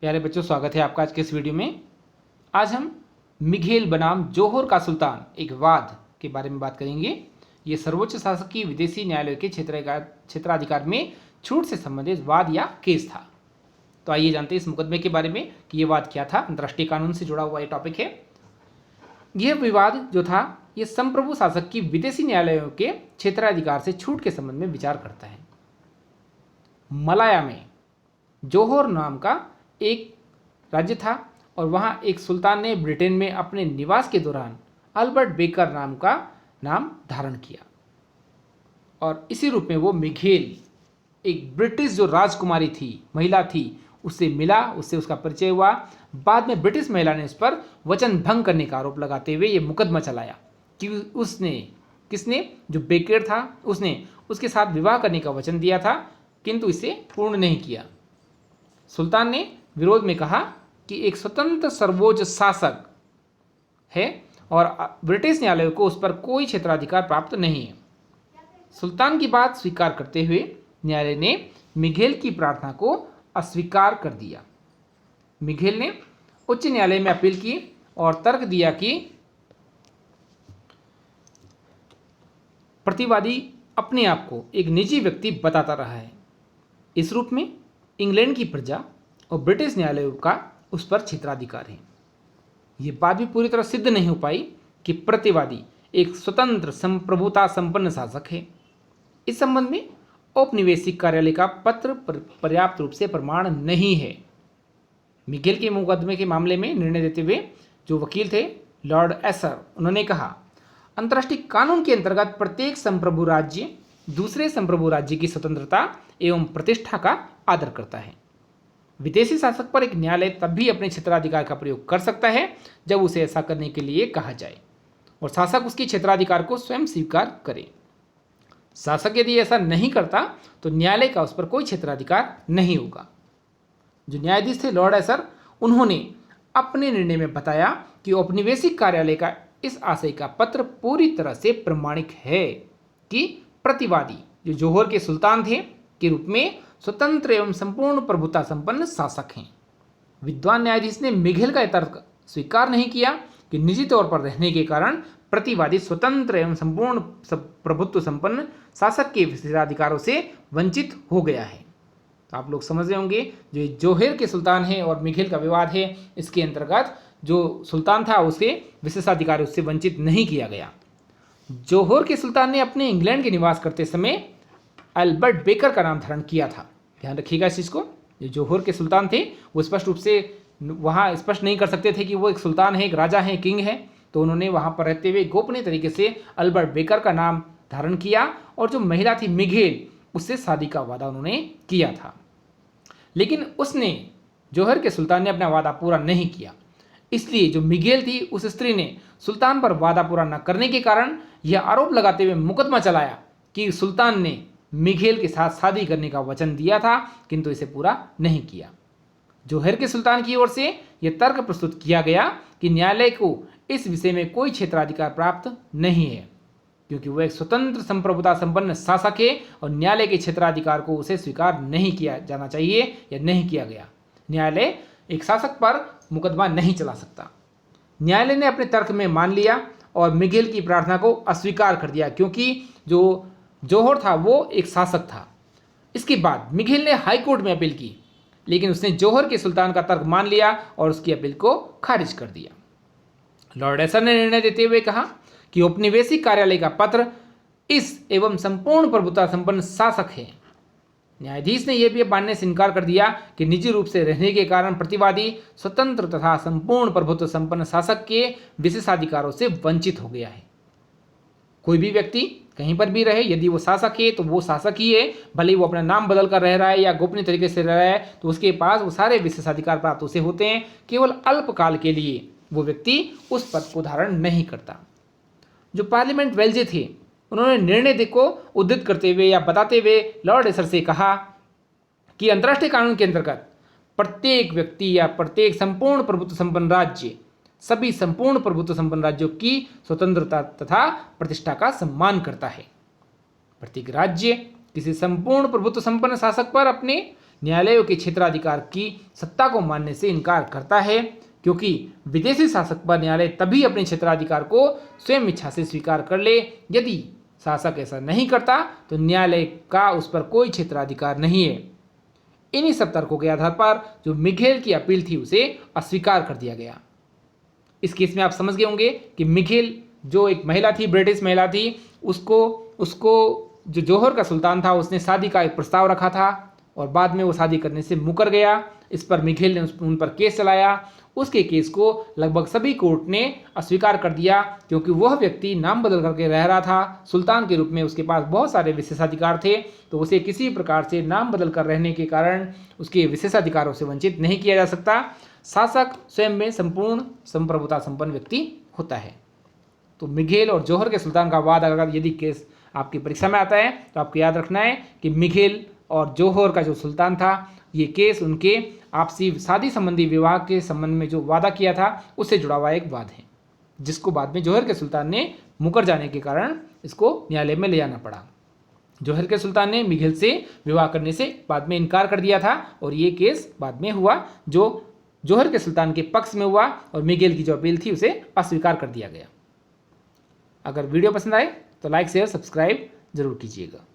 प्यारे बच्चों, स्वागत है आपका आज के इस वीडियो में। आज हम मिघेल बनाम जोहोर का सुल्तान एक वाद के बारे में बात करेंगे। ये सर्वोच्च शासक की विदेशी न्यायालय के क्षेत्राधिकार में छूट से संबंधित वाद या केस था। तो आइए जानते हैं इस मुकदमे के बारे में कि ये वाद क्या था। अंतर्राष्ट्रीय कानून से जुड़ा हुआ ये टॉपिक है। यह विवाद जो था ये संप्रभु शासक की विदेशी न्यायालयों के क्षेत्राधिकार से छूट के संबंध में विचार करता है। मलाया में जोहोर नाम का एक राज्य था और वहाँ एक सुल्तान ने ब्रिटेन में अपने निवास के दौरान अल्बर्ट बेकर नाम का नाम धारण किया और इसी रूप में वो मिघेल, एक ब्रिटिश जो राजकुमारी थी, महिला थी, उससे मिला, उससे उसका परिचय हुआ। बाद में ब्रिटिश महिला ने उस पर वचन भंग करने का आरोप लगाते हुए ये मुकदमा चलाया कि किसने जो बेकर था उसने उसके साथ विवाह करने का वचन दिया था किंतु इसे पूर्ण नहीं किया। सुल्तान ने विरोध में कहा कि एक स्वतंत्र सर्वोच्च शासक है और ब्रिटिश न्यायालय को उस पर कोई क्षेत्राधिकार प्राप्त नहीं है। सुल्तान की बात स्वीकार करते हुए न्यायालय ने मिघेल की प्रार्थना को अस्वीकार कर दिया। मिघेल ने उच्च न्यायालय में अपील की और तर्क दिया कि प्रतिवादी अपने आप को एक निजी व्यक्ति बताता रहा है। इस रूप में इंग्लैंड की प्रजा और ब्रिटिश न्यायालयों का उस पर क्षेत्राधिकार है। ये बात भी पूरी तरह सिद्ध नहीं हो पाई कि प्रतिवादी एक स्वतंत्र संप्रभुता संपन्न शासक है। इस संबंध में औपनिवेशिक कार्यालय का पत्र पर्याप्त रूप से प्रमाण नहीं है। मिघेल के मुकदमे के मामले में निर्णय देते हुए जो वकील थे लॉर्ड एसर, उन्होंने कहा, अंतर्राष्ट्रीय कानून के अंतर्गत प्रत्येक संप्रभु राज्य दूसरे संप्रभु राज्य की स्वतंत्रता एवं प्रतिष्ठा का आदर करता है। विदेशी शासक पर एक न्यायालय तब भी अपने क्षेत्राधिकार का प्रयोग कर सकता है जब उसे ऐसा करने के लिए कहा जाए और शासक उसके क्षेत्राधिकार को स्वयं स्वीकार करे। शासक यदि ऐसा नहीं करता तो न्यायालय का उस पर कोई क्षेत्राधिकार नहीं होगा। जो न्यायाधीश थे लॉर्ड एसर, उन्होंने अपने निर्णय में बताया कि औपनिवेशिक कार्यालय का इस आशय का पत्र पूरी तरह से प्रमाणिक है कि प्रतिवादी जो जोहोर के सुल्तान थे के रूप में स्वतंत्र एवं संपूर्ण प्रभुता संपन्न शासक हैं। विद्वान न्यायाधीश ने मिघेल का तर्क स्वीकार नहीं किया कि निजी तौर पर रहने के कारण प्रतिवादी स्वतंत्र एवं संपूर्ण प्रभुत्व संपन्न शासक के विशेषाधिकारों से वंचित हो गया है। तो आप लोग समझ रहे होंगे जो जोहोर के सुल्तान है और मिघेल का विवाद है, इसके अंतर्गत जो सुल्तान था उसके विशेषाधिकार उससे वंचित नहीं किया गया। जोहोर के सुल्तान ने अपने इंग्लैंड के निवास करते समय अल्बर्ट बेकर का नाम धारण किया था। ध्यान रखिएगा इस चीज़ को। जो जोहोर के सुल्तान थे वो स्पष्ट रूप से वहाँ स्पष्ट नहीं कर सकते थे कि वो एक सुल्तान है, एक राजा है, किंग है, तो उन्होंने वहाँ पर रहते हुए गोपनीय तरीके से अल्बर्ट बेकर का नाम धारण किया और जो महिला थी मिघेल, उससे शादी का वादा उन्होंने किया था। लेकिन उसने जोहोर के सुल्तान ने अपना वादा पूरा नहीं किया। इसलिए जो मिघेल थी उस स्त्री ने सुल्तान पर वादा पूरा न करने के कारण यह आरोप लगाते हुए मुकदमा चलाया कि सुल्तान ने मिघेल के साथ शादी करने का वचन दिया था किंतु इसे पूरा नहीं किया। जोहोर के सुल्तान की ओर से यह तर्क प्रस्तुत किया गया कि न्यायालय को इस विषय में कोई क्षेत्राधिकार प्राप्त नहीं है क्योंकि वह एक स्वतंत्र संप्रभुता संपन्न शासक है और न्यायालय के क्षेत्राधिकार को उसे स्वीकार नहीं किया जाना चाहिए या नहीं किया गया। न्यायालय एक शासक पर मुकदमा नहीं चला सकता। न्यायालय ने अपने तर्क में मान लिया और मिघेल की प्रार्थना को अस्वीकार कर दिया क्योंकि जो जोहोर था वो एक शासक था। इसके बाद मिघेल ने हाई कोर्ट में अपील की लेकिन उसने जोहोर के सुल्तान का तर्क मान लिया और उसकी अपील को खारिज कर दिया। लॉर्ड एसर ने निर्णय देते हुए कहा कि औपनिवेशिक कार्यालय का पत्र इस एवं संपूर्ण प्रभुता संपन्न शासक है। न्यायाधीश ने यह भी मानने से इनकार कर दिया कि निजी रूप से रहने के कारण प्रतिवादी स्वतंत्र तथा संपूर्ण प्रभुत्व संपन्न शासक के विशेषाधिकारों से वंचित हो गया है। कोई भी व्यक्ति कहीं पर भी रहे, यदि वो शासक है तो वो शासक ही है, भले वो अपना नाम बदल कर रह रहा है या गोपनीय तरीके से रह रहा है, तो उसके पास वो सारे विशेषाधिकार प्राप्त उसे होते हैं। केवल अल्पकाल के लिए वो व्यक्ति उस पद को धारण नहीं करता। जो पार्लियामेंट वेल्जे थे उन्होंने निर्णय को उद्धृत करते हुए या बताते हुए लॉर्ड एसर से कहा कि अंतर्राष्ट्रीय कानून के अंतर्गत प्रत्येक व्यक्ति या प्रत्येक संपूर्ण प्रभुत्व संपन्न राज्य सभी संपूर्ण प्रभुत्व संपन्न राज्यों की स्वतंत्रता तथा प्रतिष्ठा का सम्मान करता है। प्रत्येक राज्य किसी संपूर्ण प्रभुत्व संपन्न शासक पर अपने न्यायालयों के क्षेत्राधिकार की सत्ता को मानने से इनकार करता है, क्योंकि विदेशी शासक पर न्यायालय तभी अपने क्षेत्राधिकार को स्वयं इच्छा से स्वीकार कर ले। यदि शासक ऐसा नहीं करता तो न्यायालय का उस पर कोई क्षेत्राधिकार नहीं है। इन्हीं सब तर्कों के आधार पर जो मिघेल की अपील थी उसे अस्वीकार कर दिया गया। इस केस में आप समझ गए होंगे कि मिघेल जो एक महिला थी, ब्रिटिश महिला थी, उसको जो जौहर का सुल्तान था उसने शादी का एक प्रस्ताव रखा था और बाद में वो शादी करने से मुकर गया। इस पर मिघेल ने उन पर केस चलाया। उसके केस को लगभग सभी कोर्ट ने अस्वीकार कर दिया, क्योंकि वह व्यक्ति नाम बदल करके रह रहा था। सुल्तान के रूप में उसके पास बहुत सारे विशेषाधिकार थे, तो उसे किसी प्रकार से नाम बदल कर रहने के कारण उसके विशेषाधिकारों से वंचित नहीं किया जा सकता। शासक स्वयं में संपूर्ण संप्रभुता संपन्न व्यक्ति होता है। तो मिघेल और जौहर के सुल्तान का वाद अगर यदि केस आपकी परीक्षा में आता है तो आपको याद रखना है कि मिघेल और जौहर का जो सुल्तान था, ये केस उनके आपसी शादी संबंधी विवाह के संबंध में जो वादा किया था उससे जुड़ा हुआ एक वाद है, जिसको बाद में जौहर के सुल्तान ने मुकर जाने के कारण इसको न्यायालय में ले जाना पड़ा। जौहर के सुल्तान ने मिघेल से विवाह करने से बाद में इनकार कर दिया था और ये केस बाद में हुआ जो जौहर के सुल्तान के पक्ष में हुआ और मिघेल की जो अपील थी उसे अस्वीकार कर दिया गया। अगर वीडियो पसंद आए तो लाइक शेयर सब्सक्राइब जरूर कीजिएगा।